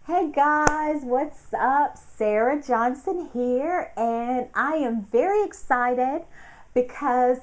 Hey guys, what's up? Sarah Johnson here, and I am very excited because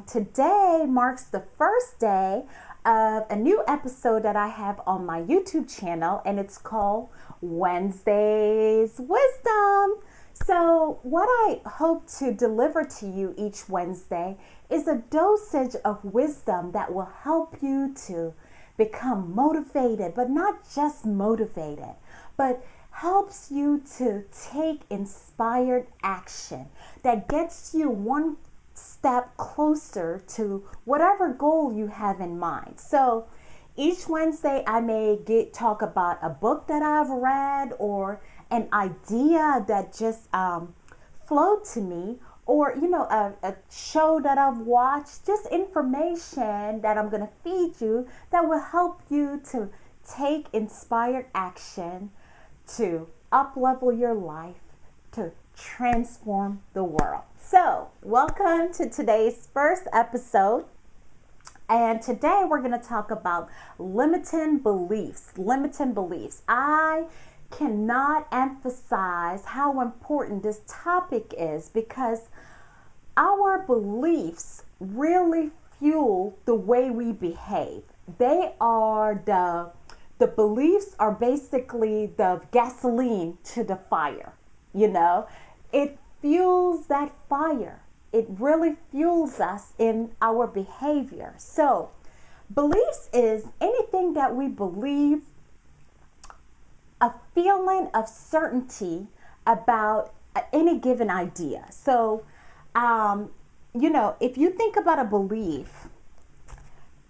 today marks the first day of a new episode that I have on my YouTube channel, and it's called Wednesday's Wisdom. So, what I hope to deliver to you each Wednesday is a dosage of wisdom that will help you to become motivated, but not just motivated, but helps you to take inspired action that gets you one step closer to whatever goal you have in mind. So each Wednesday I may talk about a book that I've read or an idea that just flowed to me, or a show that I've watched, just information that I'm going to feed you that will help you to take inspired action to up level your life, to transform the world. So welcome to today's first episode, and today we're going to talk about limiting beliefs. I cannot emphasize how important this topic is because our beliefs really fuel the way we behave. The beliefs are basically the gasoline to the fire. It fuels that fire. It really fuels us in our behavior. So beliefs is anything that we believe, a feeling of certainty about any given idea. So, if you think about a belief,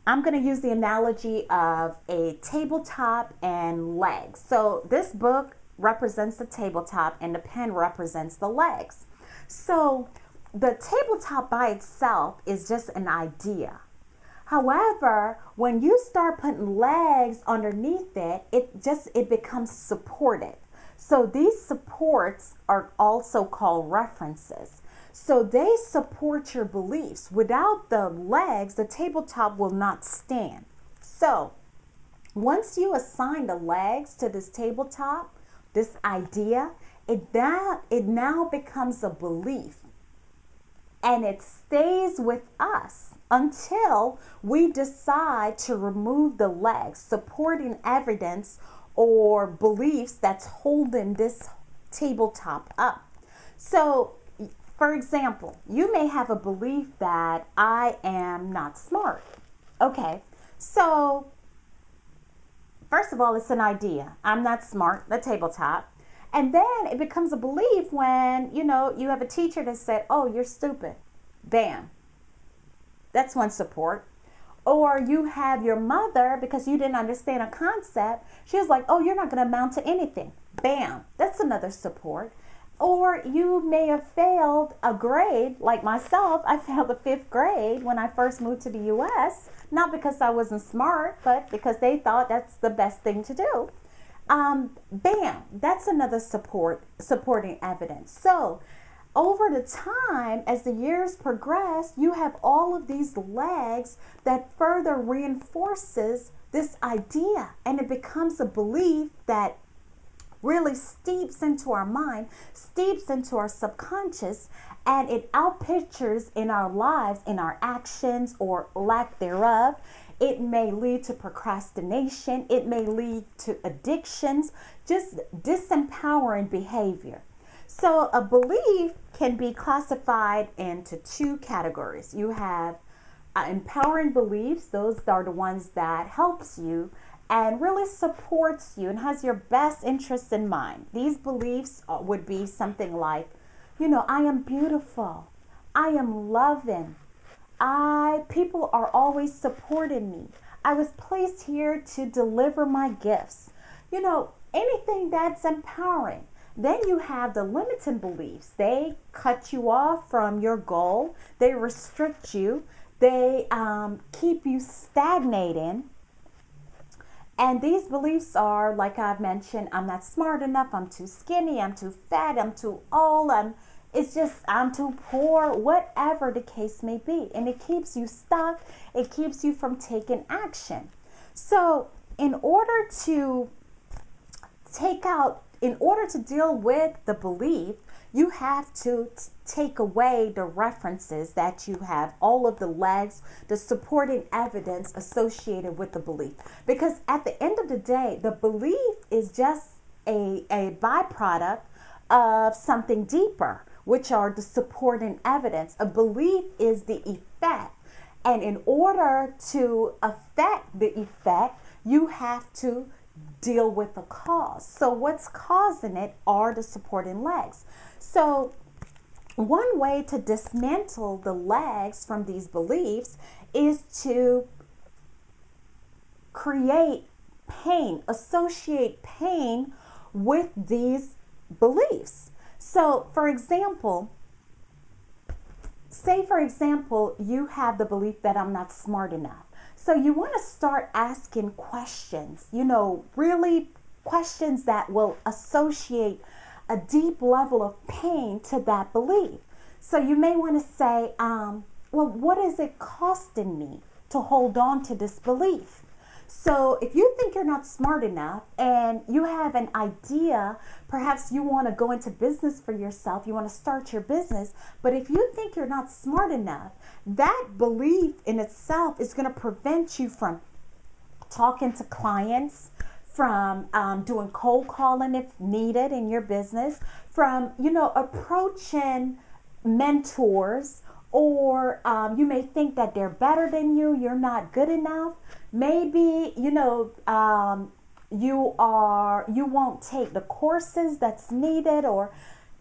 I'm going to use the analogy of a tabletop and legs. So this book represents the tabletop and the pen represents the legs. So the tabletop by itself is just an idea. However, when you start putting legs underneath it, it becomes supported. So these supports are also called references. So they support your beliefs. Without the legs, the tabletop will not stand. So once you assign the legs to this tabletop, this idea, it now becomes a belief. And it stays with us until we decide to remove the legs, supporting evidence or beliefs that's holding this tabletop up. So, for example, you may have a belief that I am not smart. Okay, so first of all, it's an idea. I'm not smart, the tabletop. And then it becomes a belief when, you have a teacher that said, oh, you're stupid. Bam. That's one support. Or you have your mother, because you didn't understand a concept, she was like, oh, you're not going to amount to anything. Bam. That's another support. Or you may have failed a grade, like myself. I failed the 5th grade when I first moved to the U.S., not because I wasn't smart, but because they thought that's the best thing to do. Bam, that's another supporting evidence. So over the time, as the years progress, you have all of these legs that further reinforces this idea, and it becomes a belief that really steeps into our mind, steeps into our subconscious, and it outpictures in our lives, in our actions or lack thereof. It may lead to procrastination. It may lead to addictions, just disempowering behavior. So a belief can be classified into 2 categories. You have empowering beliefs. Those are the ones that helps you and really supports you and has your best interests in mind. These beliefs would be something like, I am beautiful. I am loving. People are always supporting me. I was placed here to deliver my gifts. Anything that's empowering. Then you have the limiting beliefs. They cut you off from your goal. They restrict you. They keep you stagnating. And these beliefs are, like I've mentioned, I'm not smart enough, I'm too skinny, I'm too fat, I'm too old, I'm too poor, whatever the case may be. And it keeps you stuck. It keeps you from taking action. So in order to take out, in order to deal with the belief, you have to take away the references that you have, all of the legs, the supporting evidence associated with the belief. Because at the end of the day, the belief is just a byproduct of something deeper, which are the supporting evidence. A belief is the effect. And in order to affect the effect, you have to deal with the cause. So what's causing it are the supporting legs. So one way to dismantle the legs from these beliefs is to create pain, associate pain with these beliefs. So for example, say for example, you have the belief that I'm not smart enough. So you want to start asking questions, really questions that will associate a deep level of pain to that belief. So you may want to say, well, what is it costing me to hold on to this belief? So if you think you're not smart enough and you have an idea, perhaps you want to go into business for yourself, you want to start your business, but if you think you're not smart enough, that belief in itself is going to prevent you from talking to clients, from doing cold calling if needed in your business, from, approaching mentors, or you may think that they're better than you, you're not good enough. Maybe, you won't take the courses that's needed or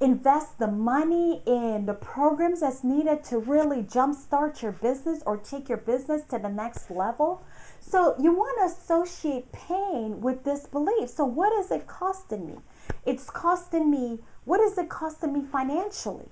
invest the money in the programs that's needed to really jumpstart your business or take your business to the next level. So you want to associate pain with this belief. So what is it costing me? What is it costing me financially?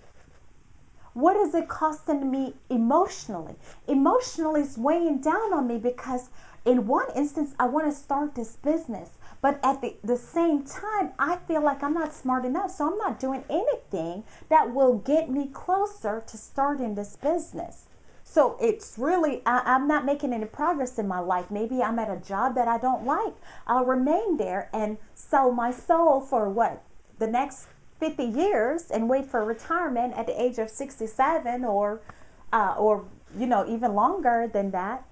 What is it costing me emotionally? Emotionally, it's weighing down on me because in one instance, I want to start this business. But at the same time, I feel like I'm not smart enough. So I'm not doing anything that will get me closer to starting this business. So it's really, I'm not making any progress in my life. Maybe I'm at a job that I don't like. I'll remain there and sell my soul for the next 50 years and wait for retirement at the age of 67 or even longer than that.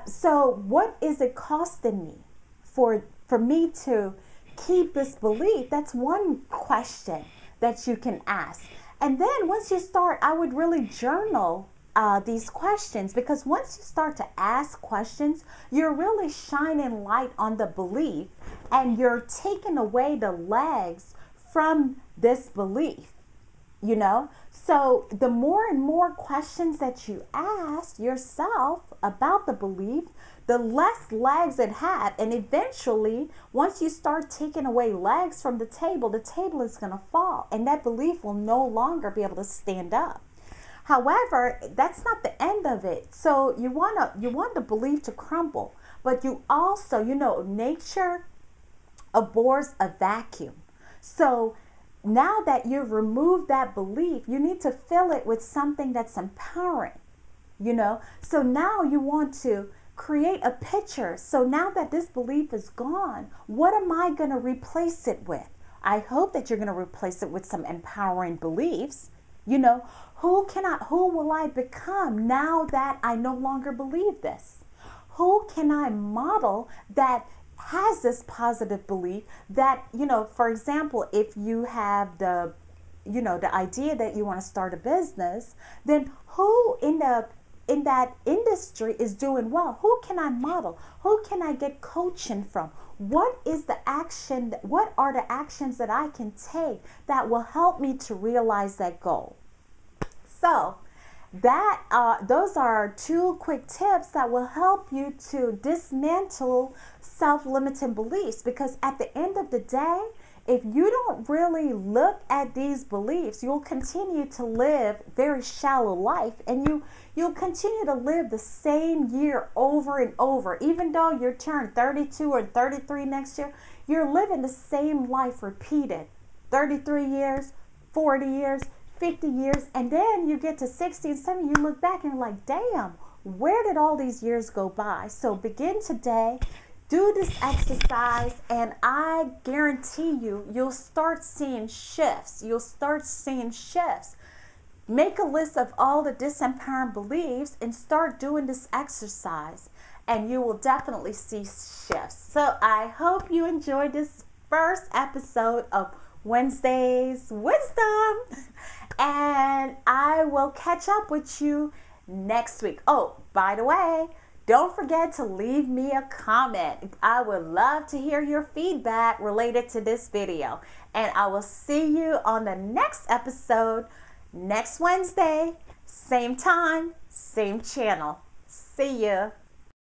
So what is it costing me for me to keep this belief? That's one question that you can ask. And then once you start, I would really journal these questions, because once you start to ask questions, you're really shining light on the belief and you're taking away the legs from this belief, So the more and more questions that you ask yourself about the belief, the less legs it had. And eventually, once you start taking away legs from the table is going to fall and that belief will no longer be able to stand up. However, that's not the end of it. So you want the belief to crumble, but you also, nature abhors a vacuum. So now that you've removed that belief, you need to fill it with something that's empowering, So now you want to create a picture. So now that this belief is gone, what am I going to replace it with? I hope that you're going to replace it with some empowering beliefs. Who will I become now that I no longer believe this? Who can I model that has this positive belief that, for example, if you have the idea that you want to start a business, then who in that industry is doing well? Who can I model? Who can I get coaching from? What are the actions that I can take that will help me to realize that goal? So those are two quick tips that will help you to dismantle self-limiting beliefs, because at the end of the day, if you don't really look at these beliefs, you'll continue to live very shallow life, and you'll continue to live the same year over and over. Even though you're turned 32 or 33 next year, you're living the same life repeated. 33 years, 40 years, 50 years, and then you get to 60 and 70, you look back and you're like, damn, where did all these years go by? So begin today Do this exercise and I guarantee you'll start seeing shifts. You'll start seeing shifts. Make a list of all the disempowering beliefs and start doing this exercise, and you will definitely see shifts. So I hope you enjoyed this first episode of Wednesday's Wisdom, and I will catch up with you next week. Oh, by the way, don't forget to leave me a comment. I would love to hear your feedback related to this video, and I will see you on the next episode next Wednesday, same time, same channel. See ya.